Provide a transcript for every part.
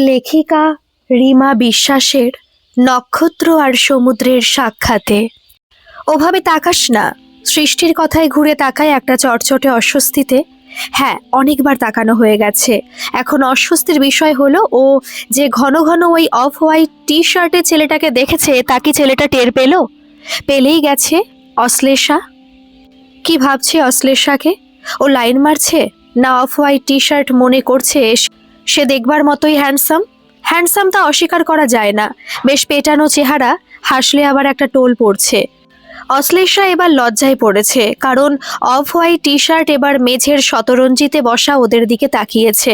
লেখিকা রিমা বিশ্বাসের নক্ষত্র আর সমুদ্রের সাক্ষাতে। ওভাবে তাকাস না। সৃষ্টির কথায় ঘুরে তাকায় একটা চটচটে অস্বস্তিতে। হ্যাঁ, অনেকবার তাকানো হয়ে গেছে। এখন অস্বস্তির বিষয় হলো ও যে ঘন ঘন ওই অফ হোয়াইট টি শার্টে ছেলেটাকে দেখেছে, তা কি ছেলেটা টের পেলেই গেছে। অশ্লেষা কি ভাবছে? অশ্লেষাকে ও লাইন মারছে, না অফ হোয়াইট টি শার্ট মনে করছে সে দেখবার মতোই হ্যান্ডসাম তা অস্বীকার করা যায় না। বেশ পেটানো চেহারা, হাসলে আবার একটা টোল পড়ছে। অশ্লেষা এবার লজ্জায় পড়েছে, কারণ অফ হোয়াইট টি শার্ট এবার মেঝের শতরঞ্জিতে বসা ওদের দিকে তাকিয়েছে।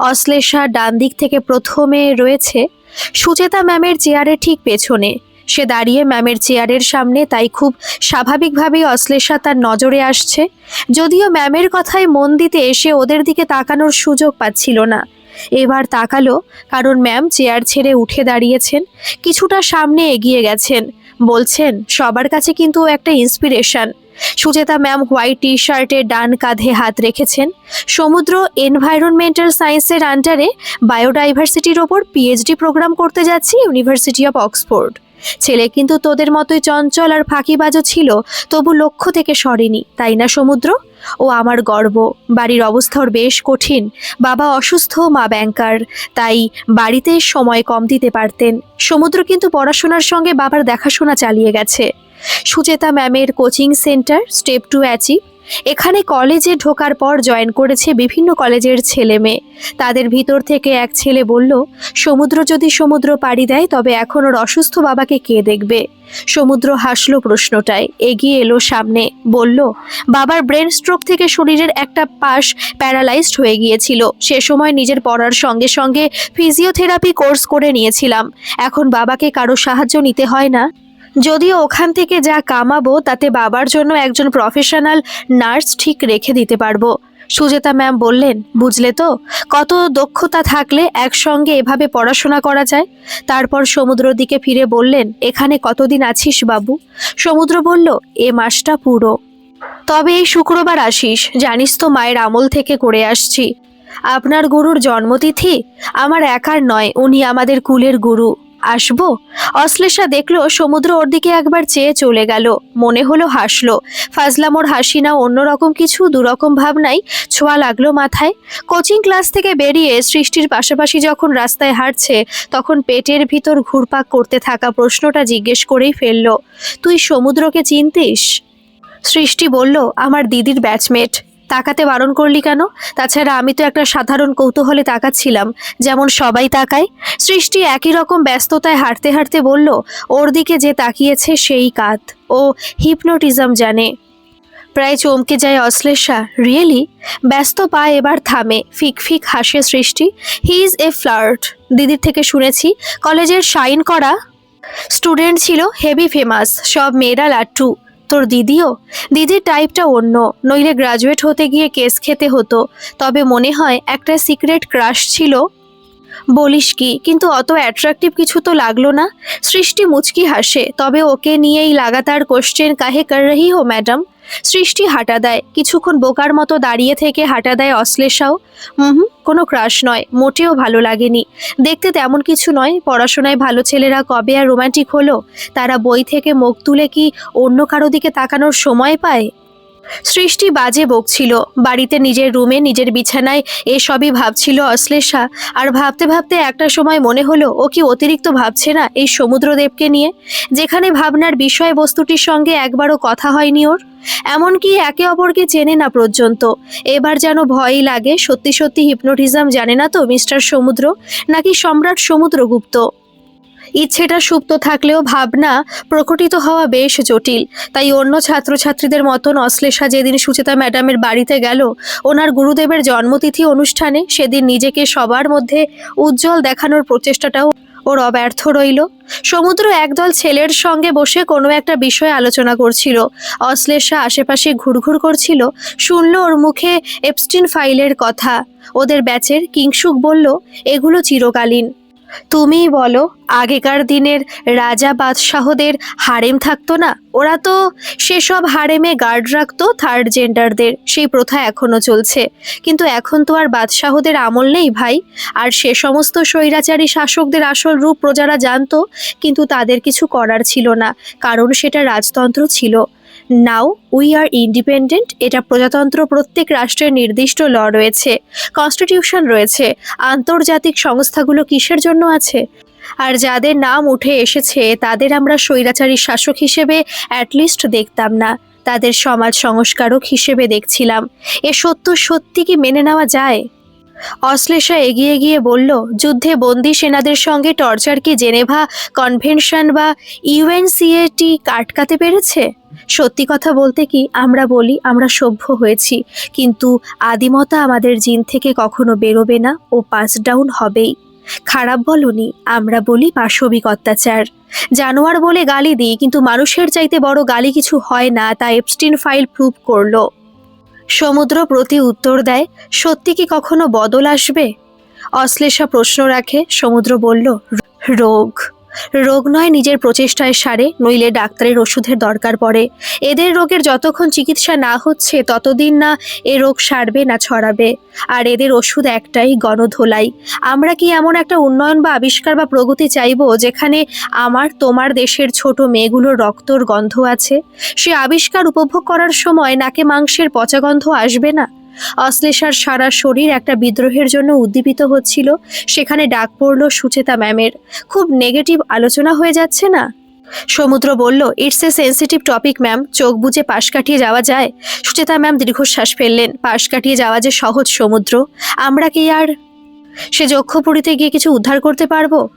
অশ্লেষা ডান দিক থেকে প্রথমে রয়েছে সুচেতা ম্যামের চেয়ারের ঠিক পেছনে। সে দাঁড়িয়ে ম্যামের চেয়ারের সামনে, তাই খুব স্বাভাবিকভাবেই অশ্লেষা তার নজরে আসছে। যদিও ম্যামের কথায় মন দিতে এসে ওদের দিকে তাকানোর সুযোগ পাচ্ছিল না। এবার তাকালো, কারণ ম্যাম চেয়ার ছেড়ে উঠে দাঁড়িয়েছেন, কিছুটা সামনে এগিয়ে গেছেন। বলছেন সবার কাছে কিন্তু ও একটা ইন্সপিরেশন। সুচেতা ম্যাম হোয়াইট টি শার্টে ডান কাঁধে হাত রেখেছেন। সমুদ্র এনভায়রনমেন্টাল সায়েন্সের আন্ডারে বায়োডাইভার্সিটির ওপর পিএইচডি প্রোগ্রাম করতে যাচ্ছি ইউনিভার্সিটি অফ অক্সফোর্ড। ছেলে কিন্তু তোদের মতোই চঞ্চল আর ফাঁকিবাজও ছিল, তবু লক্ষ্য থেকে সরেনি, তাই না সমুদ্র? ও আমার গর্ব। বাড়ির অবস্থা ওর বেশ কঠিন। বাবা অসুস্থ, মা ব্যাংকার, তাই বাড়িতে সময় কম দিতে পারতেন। সমুদ্র কিন্তু পড়াশোনার সঙ্গে বাবার দেখাশোনা চালিয়ে গেছে। সুচেতা ম্যামের coaching centre step to achieve, এখানে কলেজে ঢোকার পর জয়েন করেছে বিভিন্ন কলেজের ছেলে মেয়ে। তাদের ভিতর থেকে এক ছেলে বলল, সমুদ্র যদি সমুদ্র পাড়ি দেয় তবে এখন ওর অসুস্থ বাবাকে কে দেখবে? সমুদ্র হাসলো প্রশ্নটায়, এগিয়ে এলো সামনে, বলল, বাবার ব্রেন স্ট্রোক থেকে শরীরের একটা পাশ প্যারালাইজড হয়ে গিয়েছিল। সে সময় নিজের পড়ার সঙ্গে সঙ্গে ফিজিওথেরাপি কোর্স করে নিয়েছিলাম। এখন বাবাকে কারো সাহায্য নিতে হয় না। যদিও ওখান থেকে যা কামাবো তাতে বাবার জন্য একজন প্রফেশনাল নার্স ঠিক রেখে দিতে পারবো। সুচেতা ম্যাম বললেন, বুঝলে তো, কত দক্ষতা থাকলে একসঙ্গে এভাবে পড়াশোনা করা যায়। তারপর সমুদ্রর দিকে ফিরে বললেন, এখানে কতদিন আছিস বাবু? সমুদ্র বলল, এ মাসটা পুরো। তবে এই শুক্রবার আসিস, জানিস তো মায়ের আমল থেকে করে আসছি। আপনার গুরুর জন্মতিথি আমার একার নয়, উনি আমাদের কুলের গুরু। আসবো? অশ্লেষা দেখলো সমুদ্র ওর দিকে একবার চেয়ে চলে গেল। মনে হলো হাসলো। ফাজলামোর হাসি না অন্যরকম কিছু, দুরকম ভাবনাই ছোঁয়া লাগলো মাথায়। কোচিং ক্লাস থেকে বেরিয়ে সৃষ্টির পাশাপাশি যখন রাস্তায় হাঁটছে, তখন পেটের ভিতর ঘুরপাক করতে থাকা প্রশ্নটা জিজ্ঞেস করেই ফেলল, তুই সমুদ্রকে চিনতিস? সৃষ্টি বলল, আমার দিদির ব্যাচমেট। তাকাতে বারণ করলি কেন? তাছাড়া আমি তো একটা সাধারণ কৌতূহলে তাকাচ্ছিলাম, যেমন সবাই তাকায়। সৃষ্টি একই রকম ব্যস্ততায় হাঁটতে হাঁটতে বলল, ওর দিকে যে তাকিয়েছে সেই কাত, ও হিপনোটিজম জানে। প্রায় চমকে যায় অশ্লেষা। রিয়েলি? ব্যস্ত পা এবার থামে, ফিক ফিক হাসে সৃষ্টি। He is a flirt. দিদির থেকে শুনেছি কলেজের শাইন করা স্টুডেন্ট ছিল, হেভি ফেমাস, সব মেয়েরা লাট্টু। তোর দিদিও? দিদির টাইপটা অন্য, নইলে গ্রাজুয়েট হতে গিয়ে কেস খেতে হতো। তবে মনে হয় একটা সিক্রেট ক্রাশ ছিল। বলিস কি? কিন্তু অত অ্যাট্রাকটিভ কিছু তো লাগলো না। সৃষ্টি মুচকি হাসে। তবে ওকে নিয়েই লাগাতার কোশ্চেন কাহে কর রহি হো ম্যাডাম? সৃষ্টি হাঁটা দেয়, কিছুক্ষণ বোকার মতো দাঁড়িয়ে থেকে হাঁটা দেয় অশ্লেষাও। কোনো ক্রাশ নয়, মোটেও ভালো লাগেনি। দেখতে তেমন কিছু নয়। পড়াশোনায় ভালো ছেলেরা কবে আর রোমান্টিক হলো? তারা বই থেকে মুখ তুলে কি অন্য কারো দিকে তাকানোর সময় পায়? সৃষ্টি বাজে বকছিল। বাড়িতে নিজের রুমে নিজের বিছানায় এসবই ভাবছিল অশ্লেষা। আর ভাবতে ভাবতে একটা সময় মনে হলো, ও কি অতিরিক্ত ভাবছে না এই সমুদ্রদেবকে নিয়ে? যেখানে ভাবনার বিষয়বস্তুটির সঙ্গে একবারও কথা হয়নি ওর, এমনকি একে অপরকে চেনে না পর্যন্ত। এবার যেন ভয়ই লাগে, সত্যি সত্যি হিপনোটিজম জানে না তো মিস্টার সমুদ্র, নাকি সম্রাট সমুদ্রগুপ্ত? ইচ্ছেটা সুপ্ত থাকলেও ভাবনা প্রকটিত হওয়া বেশ জটিল। তাই অন্য ছাত্রছাত্রীদের মতন অশ্লেষা যেদিন সুচেতা ম্যাডামের বাড়িতে গেল ওনার গুরুদেবের জন্মতিথি অনুষ্ঠানে, সেদিন নিজেকে সবার মধ্যে উজ্জ্বল দেখানোর প্রচেষ্টাটাও ওর অব্যর্থ রইল। সমুদ্র একদল ছেলের সঙ্গে বসে কোনো একটা বিষয়ে আলোচনা করছিল। অশ্লেষা আশেপাশে ঘুরঘুর করছিল, শুনল ওর মুখে এপস্টিন ফাইলের কথা। ওদের ব্যাচের কিংসুক বলল, এগুলো চিরকালীন। তুমিই বলো, আগেকার দিনের রাজা বাদশাহদের হারেম থাকতো না? ওরা তো সেসব হারেমে গার্ড রাখতো থার্ড জেন্ডারদের, সেই প্রথা এখনো চলছে। কিন্তু এখন তো আর বাদশাহদের আমল নেই ভাই। আর সে সমস্ত স্বৈরাচারী শাসকদের আসল রূপ প্রজারা জানতো, কিন্তু তাদের কিছু করার ছিল না, কারণ সেটা রাজতন্ত্র ছিল। নাও উই আর ইন্ডিপেন্ডেন্ট, এটা প্রজাতন্ত্র। প্রত্যেক রাষ্ট্রের নির্দিষ্ট ল রয়েছে, কনস্টিটিউশন রয়েছে। আন্তর্জাতিক সংস্থাগুলো কিসের জন্য আছে? আর যাদের নাম উঠে এসেছে তাদের আমরা স্বৈরাচারী শাসক হিসেবে অ্যাটলিস্ট দেখতাম না, তাদের সমাজ সংস্কারক হিসেবে দেখছিলাম। এ সত্য সত্যি কি মেনে নেওয়া যায়? অশ্লেষা এগিয়ে গিয়ে বলল, যুদ্ধে বন্দী সেনাদের সঙ্গে টর্চার কি জেনেভা কনভেনশন বা ইউএনসিএটি কাটকাতে পেরেছে? সত্যি কথা বলতে কি, আমরা বলি আমরা সভ্য হয়েছি, কিন্তু আদিমতা আমাদের জিন থেকে কখনো বেরোবে না ও পাস ডাউন হবেই। খারাপ বলনি, আমরা বলি পাশবিক অত্যাচার। জানোয়ার বলে গালি দিই, কিন্তু মানুষের চাইতে বড় গালি কিছু হয় না, তা এপস্টিন ফাইল প্রুভ করলো। সমুদ্র প্রতি উত্তর দেয়, সত্যি কি কখনো বদল আসবে? অশ্লেষা প্রশ্ন রাখে। সমুদ্র বলল, রোগ। রোগ নয়, নিজের প্রচেষ্টায় সারে, নইলে ডাক্তারের ওষুধের দরকার পড়ে। এদের রোগের যতক্ষণ চিকিৎসা না হচ্ছে ততদিন না এ রোগ সারবে না ছড়াবে। আর এদের ওষুধ একটাই, গণধোলাই। আমরা কি এমন একটা উন্নয়ন বা আবিষ্কার বা প্রগতি চাইবো যেখানে আমার তোমার দেশের ছোট মেয়েগুলোর রক্তর গন্ধ আছে? সে আবিষ্কার উপভোগ করার সময় নাকে মাংসের পচা গন্ধ আসবে না? অশ্লেষার সারা শরীর একটা বিদ্রোহের জন্য উদ্দীপিত হচ্ছিল। সেখানে ডাক পড়ল সুচেতা ম্যামের। খুব নেগেটিভ আলোচনা হয়ে যাচ্ছে না? সমুদ্র বলল, it's a sensitive topic ma'am, চোখ বুজে পাশ কাটিয়ে যাওয়া যায়? সুচেতা ম্যাম দীর্ঘশ্বাস ফেললেন। পাশ কাটিয়ে যাওয়া যে সহজ সমুদ্র, আমরা কি আর সে যক্ষপুরীতে গিয়ে কিছু উদ্ধার করতে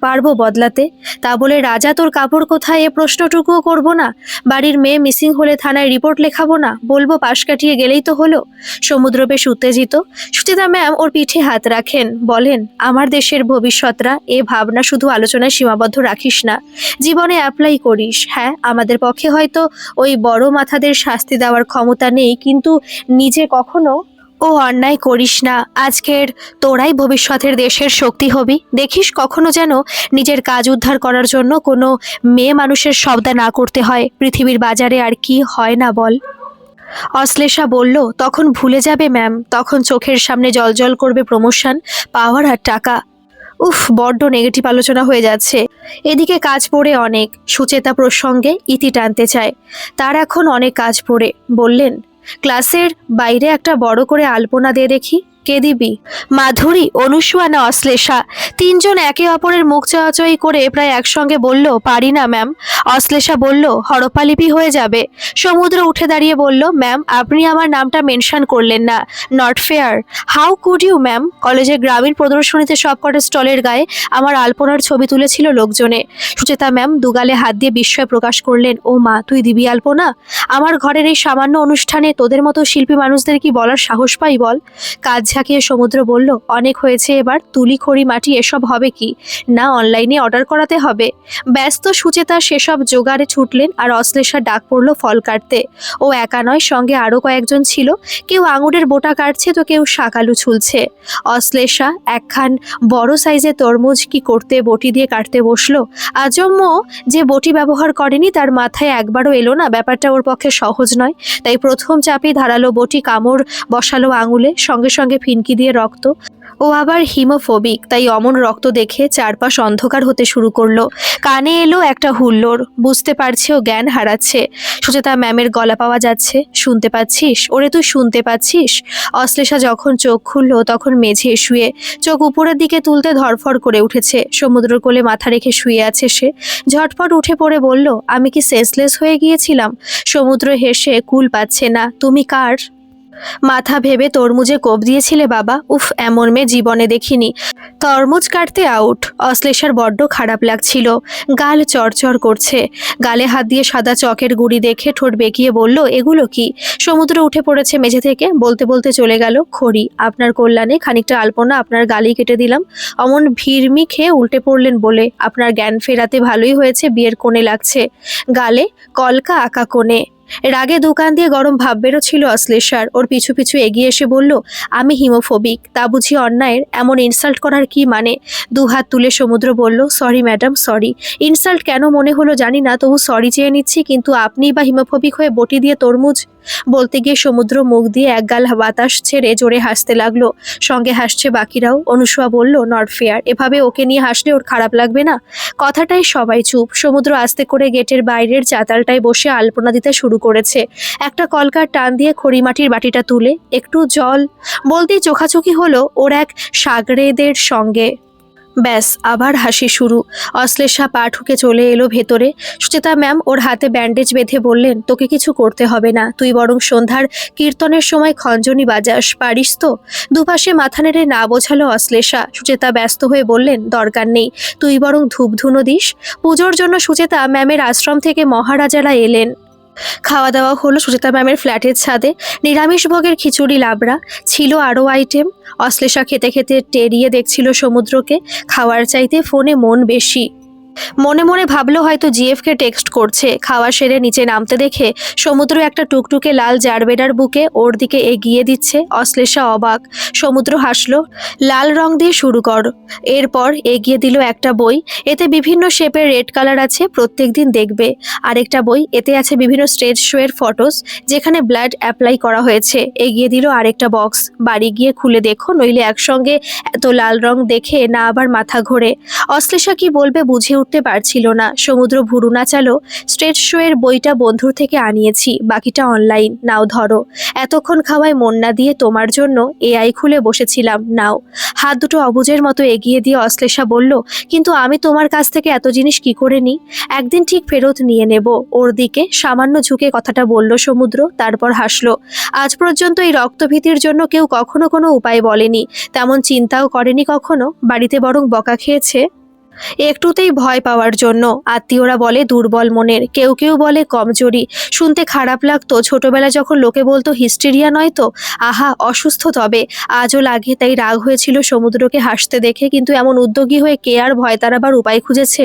পারবো বদলাতে? তা বলে রাজা তোর কাপড় কোথায় এ প্রশ্নটুকুও করব না? বাড়ির মেয়ে মিসিং হলে থানায় রিপোর্ট লেখাবো না? বলবো পাশ কাটিয়ে গেলেই তো হলো। সমুদ্র বেশ উত্তেজিত। সুচিতা ম্যাম ওর পিঠে হাত রাখেন, বলেন, আমার দেশের ভবিষ্যৎরা এ ভাবনা শুধু আলোচনায় সীমাবদ্ধ রাখিস না, জীবনে অ্যাপ্লাই করিস। হ্যাঁ, আমাদের পক্ষে হয়তো ওই বড় মাথাদের শাস্তি দেওয়ার ক্ষমতা নেই, কিন্তু নিজে কখনো অন্যায় করিস না। আজকের তোরাই ভবিষ্যতের দেশের শক্তি হবি। দেখিস কখনো যেন নিজের কাজ উদ্ধার করার জন্য কোনো মেয়ে মানুষের সওদা না করতে হয়। পৃথিবীর বাজারে আর কি হয় না বল? অশ্লেষা বলল, তখন ভুলে যাবে ম্যাম, তখন চোখের সামনে জলজল করবে প্রমোশন, পাওয়ার আর টাকা। উফ, বড্ড নেগেটিভ আলোচনা হয়ে যাচ্ছে। এদিকে কাজ পড়ে অনেক। সুচেতা প্রসঙ্গে ইতি টানতে চায়। তার এখন অনেক কাজ পড়ে। বললেন, ক্লাসের বাইরে একটা বড় করে আলপনা দিয়ে দেখি। কে দিবি? মাধুরী, অনুসুয়া না অশ্লেষা? তিনজন একে অপরের মুখ চাওয়াচাই করে প্রায় একসঙ্গে বলল, পারি না ম্যাম। অশ্লেষা বলল, হরপালিপি হয়ে যাবে। সমুদ্র উঠে দাঁড়িয়ে বলল, ম্যাম আপনি আমার নামটা মেনশন করলেন না, not fair. How could you ma'am? কলেজের গ্রামীণ প্রদর্শনীতে সবকটা স্টলের গায়ে আমার আলপনার ছবি তুলেছিল লোকজনে। সুচেতা ম্যাম দুগালে হাত দিয়ে বিস্ময় প্রকাশ করলেন, ও মা, তুই দিবি আলপনা? আমার ঘরের এই সামান্য অনুষ্ঠানে তোদের মতো শিল্পী মানুষদের কি বলার সাহস পাই বল? কাজ ঝাঁকিয়ে সমুদ্র বলল, অনেক হয়েছে, এবার তুলি খড়ি মাটি এসব হবে কি না অনলাইনে অর্ডার করাতে হবে? ব্যস্ত সুচেতা সেসব জোগাড়ে ছুটলেন। আর অশ্লেষা ডাক পড়ল ফল কাটতে। ও একা নয়, সঙ্গে আরও কয়েকজন ছিল। কেউ আঙুরের বোটা কাটছে তো কেউ শাকালু ছুলছে। অশ্লেষা একখান বড় সাইজের তরমুজ কি করতে বটি দিয়ে কাটতে বসলো। আজম্য যে বটি ব্যবহার করেনি তার মাথায় একবারও এলো না ব্যাপারটা ওর পক্ষে সহজ নয়। তাই প্রথম চাপে ধারালো বটি কামড় বসালো আঙুলে, সঙ্গে সঙ্গে ফিনকি দিয়ে রক্ত। ও আবার হিমোফোবিক, তাই অমন রক্ত দেখে চারপাশ অন্ধকার হতে শুরু করলো। কানে এলো একটা হুল্লোড়, বুঝতে পারছে ও জ্ঞান হারাচ্ছে। সুচেতা ম্যামের গলা পাওয়া যাচ্ছে, শুনতে পাচ্ছিস? ওরে তুই শুনতে পাচ্ছিস? অশ্লেষা যখন চোখ খুললো তখন মেঝে শুয়ে, চোখ উপরের দিকে তুলতে ধরফর করে উঠেছে। সমুদ্রের কোলে মাথা রেখে শুয়ে আছে সে। ঝটপট উঠে পড়ে বলল, আমি কি সেন্সলেস হয়ে গিয়েছিলাম? সমুদ্র হেসে কুল পাচ্ছে না। তুমি কার মাথা ভেবে তরমুজে কোপ দিয়েছিলে বাবা? উফ, এমন মেয়ে জীবনে দেখিনি। তরমুজ কাটতে আউট। অশ্লেষার বড্ড খারাপ লাগছিল, গাল চড়চড় করছে। গালে হাত দিয়ে সাদা চকের গুঁড়ি দেখে ঠোঁট বেঁকিয়ে বলল, এগুলো কি? সমুদ্র উঠে পড়েছে মেঝে থেকে, বলতে বলতে চলে গেল, খড়ি, আপনার কল্যাণে খানিকটা আলপনা আপনার গালেই কেটে দিলাম। অমন ভিড়মি খেয়ে উল্টে পড়লেন বলে আপনার জ্ঞান ফেরাতে ভালোই হয়েছে, বিয়ের কোণে লাগছে। গালে কলকা আঁকা কোণে। রাগে দোকান দিয়ে গরম ভাব বেরোচ্ছিল অশ্লেষার। ওর পিছু পিছু এগিয়ে এসে বলল, আমি হিমোফোবিক, তা বুঝি অন্যায়ের? এমন ইনসাল্ট করার কি মানে? দুহাত তুলে সমুদ্র বলল, সরি ম্যাডাম, সরি। ইনসাল্ট কেন মনে হলো জানি না, তবু সরি চেয়ে নিচ্ছি। কিন্তু আপনি বা হিমোফোবিক হয়ে বটি দিয়ে তরমুজ? বলতে গিয়ে সমুদ্র মুখ দিয়ে এক গাল বাতাস ছেড়ে জোরে হাসতে লাগলো। সঙ্গে হাসছে বাকিরাও। অনুসুয়া বলল, নট ফেয়ার, এভাবে ওকে নিয়ে হাসলে ওর খারাপ লাগবে না? কথাটাই সবাই চুপ। সমুদ্র আস্তে করে গেটের বাইরের চাতালটায় বসে আলপনা দিতে শুরু করেছে। একটা কলকার টান দিয়ে খড়িমাটির বাটিটা তুলে একটু জল বলতেই চোখাচোখি হলো ওর এক সাগরেদের সঙ্গে। ব্যাস, আবার হাসি শুরু। অশ্লেষা পা ঠুকে চলে এলো ভেতরে। সুচেতা ম্যাম ওর হাতে ব্যান্ডেজ বেঁধে বললেন, তোকে কিছু করতে হবে না, তুই বরং সন্ধ্যার কীর্তনের সময় খঞ্জনি বাজাস, পারিস তো? দুপাশে মাথা নেড়ে না বোঝালো অশ্লেষা। সুচেতা ব্যস্ত হয়ে বললেন, দরকার নেই, তুই বরং ধূপধুনো দিস। পুজোর জন্য সুচেতা ম্যামের আশ্রম থেকে মহারাজারা এলেন। খাওয়া দাওয়া হলো সুচেতা ম্যামের ফ্ল্যাটের ছাদে। নিরামিষ ভোগের খিচুড়ি লাবড়া, ছিল আরও আইটেম। অশ্লেষা খেতে খেতে টেরিয়ে দেখছিল সমুদ্রকে। খাওয়ার চাইতে ফোনে মন বেশি। মনে মনে ভাবলো হয়তো জিএফকে টেক্সট করছে। খাওয়া সেরে নিচে নামতে দেখে সমুদ্র একটা টুকটুকে লাল জারবেরার বুকে ওর দিকে এগিয়ে দিচ্ছে। অশ্লেষা অবাক। সমুদ্র হাসলো, লাল রং দিয়ে শুরু কর। এরপর এগিয়ে দিল একটা বই। এতে বিভিন্ন শেপের রেড কালার আছে, প্রত্যেকদিন দেখবে। আরেকটা বই, এতে আছে বিভিন্ন স্টেজ শো এর ফটোস যেখানে ব্লাড অ্যাপ্লাই করা হয়েছে। এগিয়ে দিল আরেকটা বক্স, বাড়ি গিয়ে খুলে দেখো, নইলে একসঙ্গে এত লাল রং দেখে না আবার মাথা ঘোরে। অশ্লেষা কি বলবে বুঝে উঠতে পারছিল না। সমুদ্র ভুরু নাচালো, স্টেজ শো এর বইটা বন্ধুর থেকে আনিয়েছি, বাকিটা অনলাইন, নাও ধরো। এতক্ষণ খাওয়ায় মন না দিয়ে তোমার জন্য এআই খুলে বসেছিলাম, নাও। হাত দুটো অবুজের মতো এগিয়ে দিয়ে অশ্লেষা বলল, কিন্তু আমি তোমার কাছ থেকে এত জিনিস কি করে নিই? একদিন ঠিক ফেরত নিয়ে নেব। ওর দিকে সামান্য ঝুঁকে কথাটা বলল সমুদ্র, তারপর হাসলো। আজ পর্যন্ত এই রক্তভীতির জন্য কেউ কখনো কোনো উপায় বলেনি, তেমন চিন্তাও করেনি কখনো। বাড়িতে বরং বকা খেয়েছে একটুতেই ভয় পাওয়ার জন্য। আত্মীয়রা বলে দুর্বল মনের, কেউ কেউ বলে কমজোরি। শুনতে খারাপ লাগতো ছোটবেলা যখন লোকে বলতো হিস্টেরিয়া নয় তো, আহা অসুস্থ। তবে আজও লাগে। তাই রাগ হয়েছিল সমুদ্রকে হাসতে দেখে, কিন্তু এমন উদ্যোগী হয়ে কে আর ভয় তাড়াবার উপায় খুঁজেছে?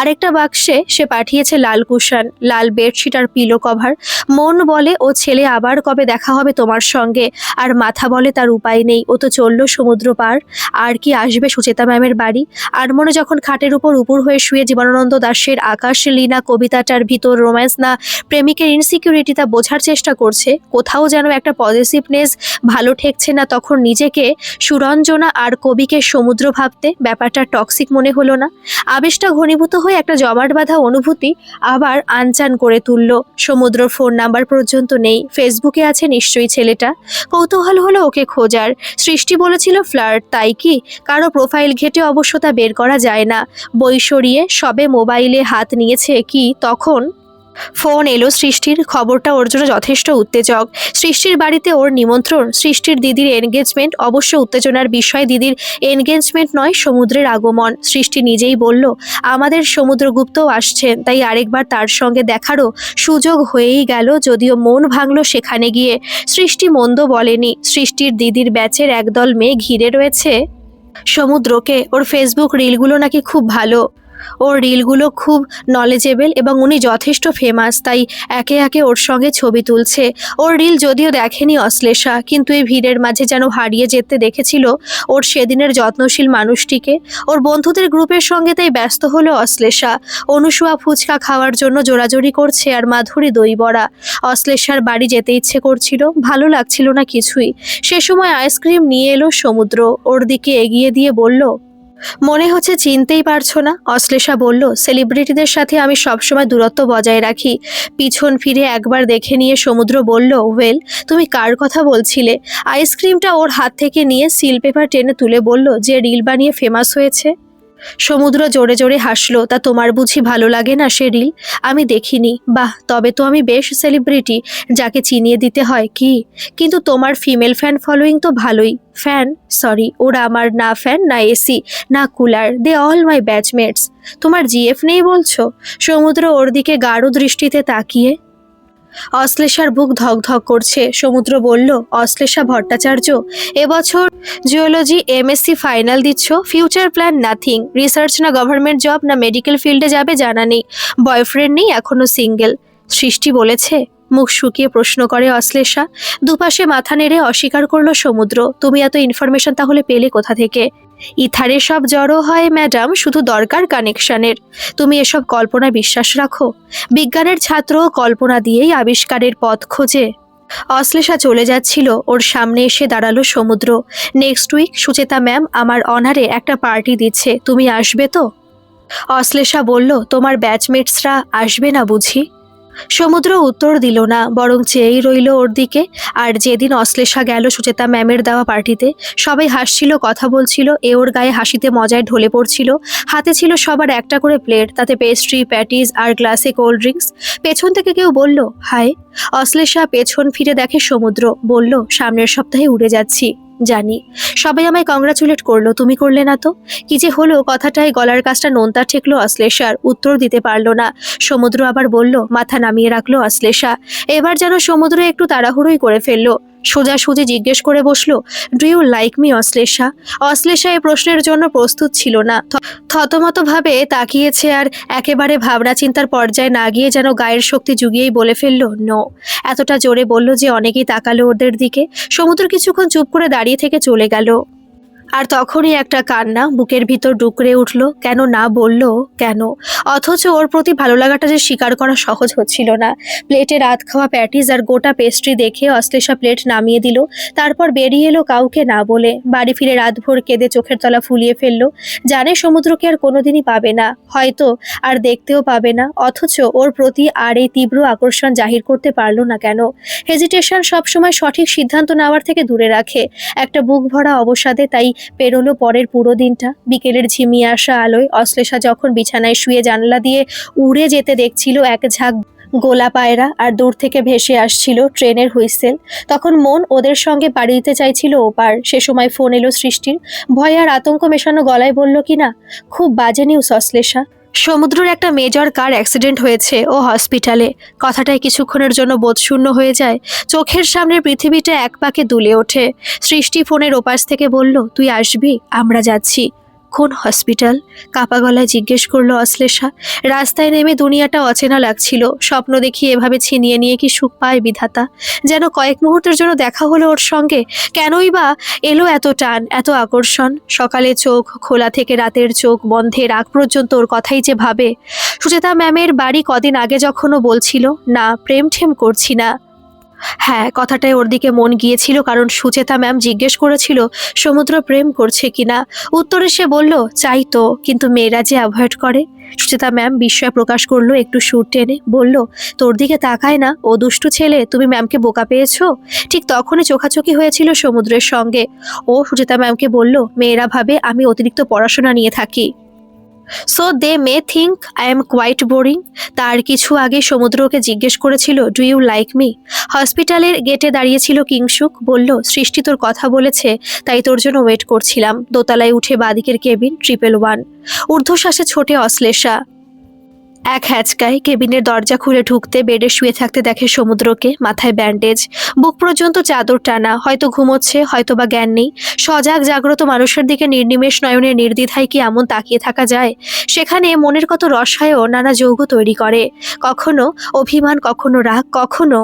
আরেকটা বাক্সে সে পাঠিয়েছে লাল কুশন, লাল বেডশিট আর পিলো কভার। মন বলে ও ছেলে আবার কবে দেখা হবে তোমার সঙ্গে, আর মাথা বলে তার উপায় নেই। ও তো চললো সমুদ্র পার, আর কি আসবে সুচেতা ম্যামের বাড়ি? আর মনে যখন খাটের উপর উপুর হয়ে শুয়ে জীবনানন্দ দাশের আকাশ লীনা কবিতাটার ভিতর রোম্যান্স না প্রেমিকের ইনসিকিউরিটি তা বোঝার চেষ্টা করছে, কোথাও যেন একটা পজিটিভনেস ভালো ঠেকছে না, তখন নিজেকে সুরঞ্জনা আর কবিকে সমুদ্র ভাবতে ব্যাপারটা টক্সিক মনে হলো না? আবেশটা ঘনীভূত হয়ে একটা জমাট বাঁধা অনুভূতি আবার আনচান করে তুলল। সমুদ্রর ফোন নাম্বার পর্যন্ত নেই, ফেসবুকে আছে নিশ্চয়ই ছেলেটা। কৌতূহল হলো ওকে খোঁজার। সৃষ্টি বলেছিল ফ্লার্ট, তাই কি? কারো প্রোফাইল ঘেটে অবশ্য তা বের করা যায় না। বই সরিয়ে সবে মোবাইলে হাত নিয়েছে কি তখন ফোন এলো সৃষ্টির। খবরটা ওর জন্য যথেষ্ট উত্তেজক। সৃষ্টির বাড়িতে ওর নিমন্ত্রণ, সৃষ্টির দিদির এনগেজমেন্ট। অবশ্য উত্তেজনার বিষয় দিদির এনগেজমেন্ট নয়, সমুদ্রের আগমন। সৃষ্টি নিজেই বলল, আমাদের সমুদ্রগুপ্তও আসছেন, তাই আরেকবার তার সঙ্গে দেখারও সুযোগ হয়েই গেল। যদিও মন ভাঙল সেখানে গিয়ে। সৃষ্টি মন্দ বলেনি। সৃষ্টির দিদির ব্যাচের একদল মেয়ে ঘিরে রয়েছে সমুদ্রকে। ওর ফেসবুক রিলগুলো নাকি খুব ভালো, ওর রিলগুলো খুব নলেজেবল এবং উনি যথেষ্ট ফেমাস, তাই একে একে ওর সঙ্গে ছবি তুলছে। ওর রিল যদিও দেখেনি অশ্লেষা, কিন্তু এই ভিড়ের মাঝে যেন হারিয়ে যেতে দেখেছিল ওর সেদিনের যত্নশীল মানুষটিকে। ওর বন্ধুদের গ্রুপের সঙ্গে তাই ব্যস্ত হলো অশ্লেষা। অনুসুয়া ফুচকা খাওয়ার জন্য জোরাজোরি করছে, আর মাধুরী দই বড়া। অশ্লেষার বাড়ি যেতে ইচ্ছে করছিল, ভালো লাগছিল না কিছুই। সে সময় আইসক্রিম নিয়ে এলো সমুদ্র, ওর দিকে এগিয়ে দিয়ে বলল, মনে হচ্ছে চিনতেই পারছো না। অশ্লেষা বলল, সেলিব্রিটিদের সাথে আমি সবসময় দূরত্ব বজায় রাখি। পিছন ফিরে একবার দেখে নিয়ে সমুদ্র বলল, ওয়েল, তুমি কার কথা বলছিলে? আইসক্রিমটা ওর হাত থেকে নিয়ে সিল পেপার টেনে তুলে বলল, যে রিল বানিয়ে ফেমাস হয়েছে। সমুদ্র জোরে জোরে হাসলো, তা তোমার বুঝি ভালো লাগে না সে রিল? আমি দেখিনি। বাহ, তবে তো আমি বেশ সেলিব্রিটি, যাকে চিনিয়ে দিতে হয় কি? কিন্তু তোমার ফিমেল ফ্যান ফলোয়িং তো ভালোই। ফ্যান? সরি, ওরা আমার না ফ্যান, না এসি, না cooler, they all my batchmates. তোমার জিএফ নেই বলছো? সমুদ্র ওর দিকে গাঢ় দৃষ্টিতে তাকিয়ে। অশ্লেষার বুক ধকধক করছে। সমুদ্র বলল, অশ্লেষা ভট্টাচার্য, এবছর জিওলজি এমএসসি ফাইনাল দিচ্ছ, ফিউচার প্ল্যান নাথিং, রিসার্চ না গভর্নমেন্ট জব না মেডিকেল ফিল্ডে যাবে জানা নেই, বয়ফ্রেন্ড নেই, এখনো সিঙ্গেল। সৃষ্টি বলেছে, মুখ শুকিয়ে প্রশ্ন করে অশ্লেষা। দুপাশে মাথা নেড়ে অস্বীকার করলো সমুদ্র। তুমি এত ইনফরমেশন তাহলে পেলে কোথা থেকে? ইথারে সব জড়ো হয় ম্যাডাম, শুধু দরকার কানেকশনের। তুমি এসব কল্পনা বিশ্বাস রাখো? বিজ্ঞানের ছাত্র কল্পনা দিয়েই আবিষ্কারের পথ খোঁজে। অশ্লেষা চলে যাচ্ছিল, ওর সামনে এসে দাঁড়ালো সমুদ্র। নেক্সট উইক সুচেতা ম্যাম আমার অনারে একটা পার্টি দিচ্ছে, তুমি আসবে তো? অশ্লেষা বলল, তোমার ব্যাচমেটসরা আসবে না বুঝি? সমুদ্র উত্তর দিল না, বরং চেয়েই রইল ওর দিকে। আর যেদিন অশ্লেষা গেল সুচেতা ম্যামের দেওয়া পার্টিতে, সবাই হাসছিল, কথা বলছিল, এ ওর গায়ে হাসিতে মজায় ঢলে পড়ছিল। হাতে ছিল সবার একটা করে প্লেট, তাতে পেস্ট্রি, প্যাটিস আর গ্লাসে কোল্ড ড্রিঙ্কস। পেছন থেকে কেউ বলল হাই। অশ্লেষা পেছন ফিরে দেখে সমুদ্র। বলল, সামনের সপ্তাহে উড়ে যাচ্ছি। জানি, সবাই আমায় কংগ্রাচুলেট করলো, তুমি করলে না তো? কি যে হলো, কথাটায় গলার কাছটা নোনতা ঠেকলো অশ্লেষার। উত্তর দিতে পারলো না। সমুদ্র আবার বলল, মাথা নামিয়ে রাখলো অশ্লেষা। এবার যেন সমুদ্র একটু তাড়াহুড়োই করে ফেললো। সোজাসুজি জিজ্ঞেস করে বসলো, do you like me Ashlesha? Ashlesha এই প্রশ্নের জন্য প্রস্তুত ছিল না। থতমত ভাবে তাকিয়েছে, আর একেবারে ভাবনা চিন্তার পর্যায়ে না গিয়ে যেন গায়ের শক্তি জুগিয়েই বলে ফেললো নো। এতটা জোরে বলল যে অনেকেই তাকালো ওদের দিকে। সমুদ্র কিছুক্ষণ চুপ করে দাঁড়িয়ে থেকে চলে গেল। আর তখনই একটা কান্না বুকের ভিতর ডুকরে উঠল। কেন না বলল কেন? অথচ ওর প্রতি ভালো লাগাটা যে স্বীকার করা সহজ হচ্ছিল না। প্লেটে রাত খাওয়া প্যাটিস আর গোটা পেস্ট্রি দেখে অশ্লেষা প্লেট নামিয়ে দিল। তারপর বেরিয়ে এলো কাউকে না বলে। বাড়ি ফিরে রাতভর কেঁদে চোখের তলা ফুলিয়ে ফেললো। জানে সমুদ্রকে আর কোনোদিনই পাবে না, হয়তো আর দেখতেও পাবে না। অথচ ওর প্রতি আর এই তীব্র আকর্ষণ জাহির করতে পারলো না কেন? হেজিটেশন সবসময় সঠিক সিদ্ধান্ত নেওয়ার থেকে দূরে রাখে। একটা বুক ভরা অবসাদে তাই পেরোলো পরের পুরো দিনটা। বিকেলের ঝিমিয়ে আসা আলোয় অশ্লেষা যখন বিছানায় শুয়ে জানলা দিয়ে উড়ে যেতে দেখছিল এক ঝাঁক গোলা পায়রা, আর দূর থেকে ভেসে আসছিল ট্রেনের হুইসেল, তখন মন ওদের সঙ্গে পাড়ি দিতে চাইছিল ওপার। সে সময় ফোন এলো সৃষ্টির। ভয় আর আতঙ্ক মেশানো গলায় বলল, কিনা খুব বাজে নিউজ অশ্লেষা। সমুদ্রের একটা মেজর কার অ্যাক্সিডেন্ট হয়েছে, ও হসপিটালে। কথাটায় কিছুক্ষণের জন্য বোধশূন্য হয়ে যায়। চোখের সামনে পৃথিবীটা এক পাকে দুলে ওঠে। সৃষ্টি ফোনের ওপাশ থেকে বলল, তুই আসবি, আমরা যাচ্ছি। কোন হসপিটাল? কাপা গলায় জিজ্ঞেস করলো অশ্লেষা। রাস্তায় নেমে দুনিয়াটা অচেনা লাগছিল। স্বপ্ন দেখি এভাবে ছিনিয়ে নিয়ে কি সুখ পায় বিধাতা? যেন কয়েক মুহূর্তের জন্য দেখা হলো ওর সঙ্গে। কেনই বা এলো এত টান, এত আকর্ষণ? সকালে চোখ খোলা থেকে রাতের চোখ বন্ধের আগ পর্যন্ত ওর কথাই যে ভাবে। সুচেতা ম্যামের বাড়ি কদিন আগে যখনও বলছিল, না প্রেম ঠেম করছি না। হ্যাঁ, কথাটায় ওর দিকে মন গিয়েছিল, কারণ সুচেতা ম্যাম জিজ্ঞেস করেছিল সমুদ্র প্রেম করছে কিনা। উত্তরে সে বলল, চাই তো, কিন্তু মেয়েরা যে অ্যাভয়েড করে। সুচেতা ম্যাম বিস্ময় প্রকাশ করলো একটু সুর টেনে। বলল, তোর দিকে তাকায় না, ও দুষ্টু ছেলে, তুমি ম্যামকে বোকা পেয়েছো? ঠিক তখনই চোখাচোখি হয়েছিল সমুদ্রের সঙ্গে। ও সুচেতা ম্যামকে বলল, মেয়েরা ভাবে আমি অতিরিক্ত পড়াশোনা নিয়ে থাকি, so they may think I am quite boring. তার কিছু আগে সমুদ্র ওকে জিজ্ঞেস করেছিল, ডু ইউ লাইক মি? হসপিটালের গেটে দাঁড়িয়েছিল কিংসুক। বলল, সৃষ্টি তোর কথা বলেছে, তাই তোর জন্য ওয়েট করছিলাম। দোতলায় উঠে বাদিকের কেবিন 111। ঊর্ধ্বশ্বাসে ছোটে অশ্লেষা। এক হ্যাচকায় কেবিনের দরজা খুলে ঢুকতে বেডে শুয়ে থাকতে দেখে সমুদ্রকে। মাথায় ব্যান্ডেজ, বুক পর্যন্ত চাদর টানা, হয়তো ঘুমোচ্ছে, হয়তো বা জ্ঞান নেই। সজাগ জাগ্রত মানুষের দিকে নির্নিমেষ নয়নের নির্দ্বিধায় কি এমন তাকিয়ে থাকা যায়? সেখানে মনের কত রসায়ও নানা যৌগ তৈরি করে। কখনো অভিমান, কখনো রাগ, কখনো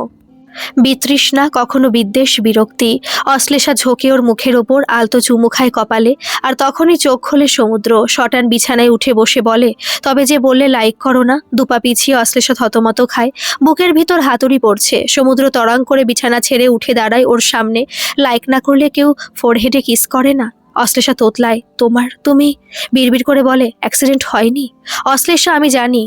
বিতৃষ্ণা, কখনো বিদ্বেষ, বিরক্তি। অশ্লেষা ঝোঁকে ওর মুখের ওপর আলতো চুমু খায় কপালে। আর তখনই চোখ খোলে সমুদ্র। শটান বিছানায় উঠে বসে বলে, তবে যে বললে লাইক করো না? দুপা পিছিয়ে অশ্লেষা থতমত খায়। বুকের ভিতর হাতুড়ি পড়ছে। সমুদ্র তরাং করে বিছানা ছেড়ে উঠে দাঁড়ায় ওর সামনে। লাইক না করলে কেউ ফোরহেডে কিস করে না? অশ্লেষা তোতলায়, তুমি বিড়বিড় করে বলে, অ্যাক্সিডেন্ট হয়নি অশ্লেষা, আমি জানি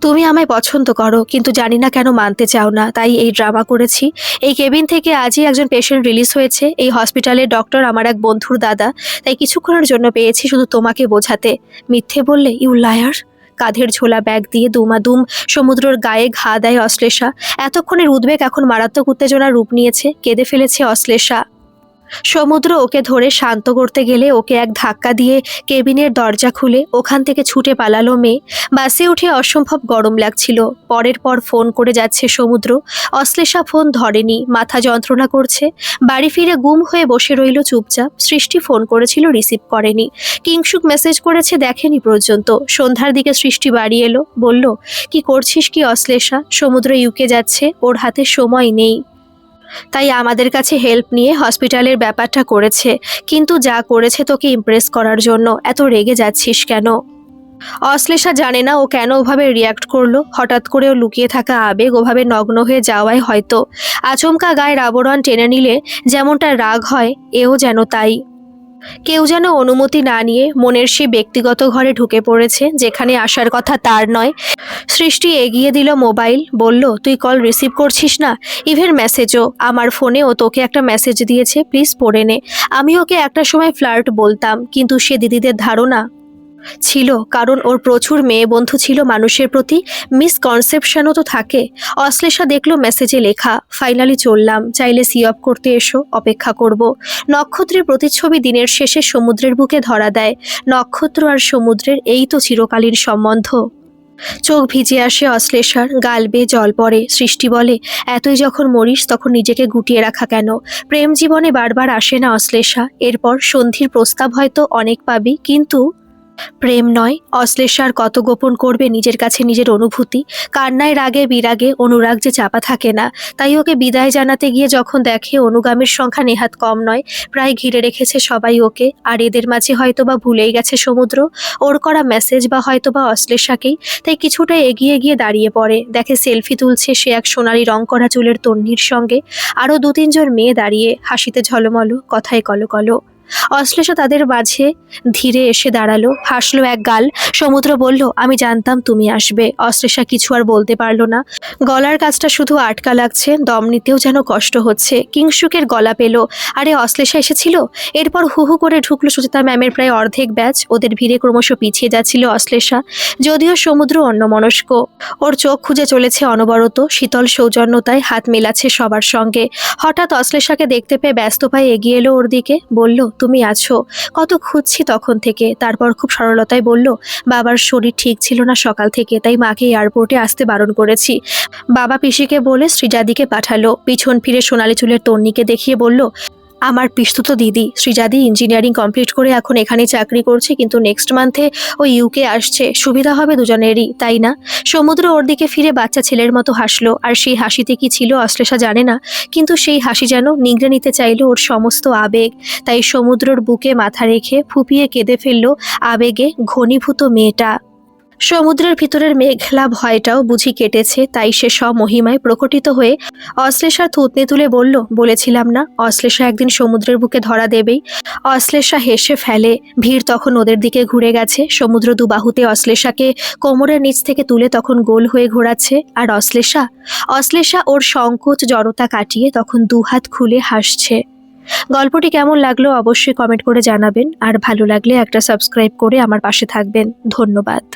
তুমি আমায় পছন্দ করো, কিন্তু জানি না কেন মানতে চাও না, তাই এই ড্রামা করেছি। এই কেবিন থেকে আজই একজন পেশেন্ট রিলিজ হয়েছে। এই হসপিটালের ডক্টর আমার এক বন্ধুর দাদা, তাই কিছুক্ষণের জন্য পেয়েছি শুধু তোমাকে বোঝাতে। মিথ্যে বললে, ইউ লায়ার। কাঁধের ঝোলা ব্যাগ দিয়ে দুমাদুম সমুদ্রের গায়ে ঘা দেয় অশ্লেষা। এতক্ষণের উদ্বেগ এখন মারাত্মক উত্তেজনার রূপ নিয়েছে। কেঁদে ফেলেছে অশ্লেষা। সমুদ্র ওকে ধরে শান্ত করতে গেলে ওকে এক ধাক্কা দিয়ে কেবিনের দরজা খুলে ওখান থেকে ছুটে পালালো মেয়ে। বাসে উঠে অসম্ভব গরম লাগছিল। পরের পর ফোন করে যাচ্ছে সমুদ্র। অশ্লেষা ফোন ধরেনি, মাথা যন্ত্রণা করছে। বাড়ি ফিরে গুম হয়ে বসে রইল চুপচাপ। সৃষ্টি ফোন করেছিল, রিসিভ করেনি। কিংসুক মেসেজ করেছে, দেখেনি পর্যন্ত। সন্ধ্যার দিকে সৃষ্টি বাড়ি এলো, বলল, কি করছিস কি অশ্লেষা? সমুদ্র ইউকে যাচ্ছে, ওর হাতে সময় নেই, তাই আমাদের কাছে হেল্প নিয়ে হসপিটালের ব্যাপারটা করেছে। কিন্তু যা করেছে তোকে ইমপ্রেস করার জন্য। এত রেগে যাচ্ছিস কেন? অশ্লেষা জানে না ও কেন ওভাবে রিয়াক্ট করলো। হঠাৎ করে ও লুকিয়ে থাকা আবেগ ওভাবে নগ্ন হয়ে যাওয়ায় হয়তো। আচমকা গায়ের আবরণ টেনে নিলে যেমনটা রাগ হয়, এও যেন তাই। কেউ যেন অনুমতি না নিয়ে মনের সে ব্যক্তিগত ঘরে ঢুকে পড়েছে, যেখানে আসার কথা তার নয়। সৃষ্টি এগিয়ে দিল মোবাইল, বলল, তুই কল রিসিভ করছিস না, ইভেন মেসেজও। আমার ফোনে ও তোকে একটা মেসেজ দিয়েছে, প্লিজ পড়ে নে। আমি ওকে একটা সময় ফ্লার্ট বলতাম, কিন্তু সে দিদিদের ধারণা ছিল, কারণ ওর প্রচুর মেয়ে বন্ধু ছিল। মানুষের প্রতি মিসকনসেপশনও তো থাকে। অশ্লেষা দেখলো মেসেজে লেখা, ফাইনালি চললাম, চাইলে সি অফ করতে এসো, অপেক্ষা করব। নক্ষত্রের প্রতিচ্ছবি দিনের শেষে সমুদ্রের বুকে ধরা দেয়। নক্ষত্র আর সমুদ্রের এই তো চিরকালীন সম্বন্ধ। চোখ ভিজে আসে অশ্লেষার, গাল বেয়ে জল পড়ে। সৃষ্টি বলে, এতই যখন মরিস তখন নিজেকে গুটিয়ে রাখা কেন? প্রেম জীবনে বারবার আসে না অশ্লেষা। এরপর সন্ধির প্রস্তাব হয়তো অনেক পাবি, কিন্তু প্রেম নয়। অশ্লেষার কত গোপন করবে নিজের কাছে নিজের অনুভূতি। কান্নায়, রাগে, বিরাগে অনুরাগ যে চাপা থাকে না। তাই ওকে বিদায় জানাতে গিয়ে যখন দেখে অনুগামীর সংখ্যা নেহাত কম নয়, প্রায় ঘিরে রেখেছে সবাই ওকে। আর এদের মাঝে হয়তোবা ভুলেই গেছে সমুদ্র ওর করা মেসেজ, বা হয়তোবা অশ্লেষাকেই। তাই কিছুটা এগিয়ে গিয়ে দাঁড়িয়ে পড়ে, দেখে সেলফি তুলছে সে এক সোনালি রং করা চুলের তন্নির সঙ্গে। আরও 2-3 জন মেয়ে দাঁড়িয়ে, হাসিতে ঝলমলো, কথায় কলকলো। অশ্লেষা তাদের মাঝে ধীরে এসে দাঁড়ালো, হাসলো এক গাল। সমুদ্র বলল, আমি জানতাম তুমি আসবে। অশ্লেষা কিছু আর বলতে পারল না। গলার কাছটা শুধু আটকা লাগছে, দম নিতেও যেন কষ্ট হচ্ছে। কিংসুকের গলা পেল, আরে অশ্লেষা এসেছিল। এরপর হু হু করে ঢুকলো সুচিতা ম্যামের প্রায় অর্ধেক ব্যাচ। ওদের ভিড়ে ক্রমশ পিছিয়ে যাচ্ছিল অশ্লেষা। যদিও সমুদ্র অন্যমনস্ক, ওর চোখ খুঁজে চলেছে অনবরত। শীতল সৌজন্যতায় হাত মেলাচ্ছে সবার সঙ্গে। হঠাৎ অশ্লেষাকে দেখতে পেয়ে ব্যস্ত পায়ে এগিয়ে এলো ওর দিকে, বলল, তুমি আছো? কত খুঁজছি তখন থেকে। তারপর খুব সরলতায় বলল, বাবার শরীর ঠিক ছিল না সকাল থেকে, তাই মাকে এয়ারপোর্টে আসতে বারণ করেছি। বাবা পিসিকে বলে সৃজাদিকে পাঠালো। পিছন ফিরে সোনালি চুলের তন্নিকে দেখিয়ে বলল, আমার পিসতুতো দিদি। সৃজাদি ইঞ্জিনিয়ারিং কমপ্লিট করে এখন এখানেই চাকরি করছে, কিন্তু নেক্সট মান্থে ও ইউকে আসছে। সুবিধা হবে দুজনেরই, তাই না? সমুদ্র ওর দিকে ফিরে বাচ্চা ছেলের মতো হাসলো। আর সেই হাসিতে কি ছিল অশ্লেষা জানে না, কিন্তু সেই হাসি যেন নিংড়ে নিতে চাইলো ওর সমস্ত আবেগ। তাই সমুদ্রর বুকে মাথা রেখে ফুপিয়ে কেঁদে ফেললো আবেগে ঘনীভূত মেয়েটা। সমুদ্রের ভিতরের মেঘলা ভয়টাও বুঝি কেটেছে, তাই সে স্বমহিমায় প্রকটিত হয়ে অশ্লেষার থুতনি তুলে বলল, বলেছিলাম না অশ্লেষা একদিন সমুদ্রের বুকে ধরা দেবেই। অশ্লেষা হেসে ফেলে। ভিড় তখন ওদের দিকে ঘুরে গেছে। সমুদ্র দুবাহুতে অশ্লেষাকে কোমরের নিচ থেকে তুলে তখন গোল হয়ে ঘোরাচ্ছে। আর অশ্লেষা ওর সংকোচ জড়তা কাটিয়ে তখন দুহাত খুলে হাসছে। গল্পটি কেমন লাগলো অবশ্যই কমেন্ট করে জানাবেন। আর ভালো লাগলে একটা সাবস্ক্রাইব করে আমার পাশে থাকবেন। ধন্যবাদ।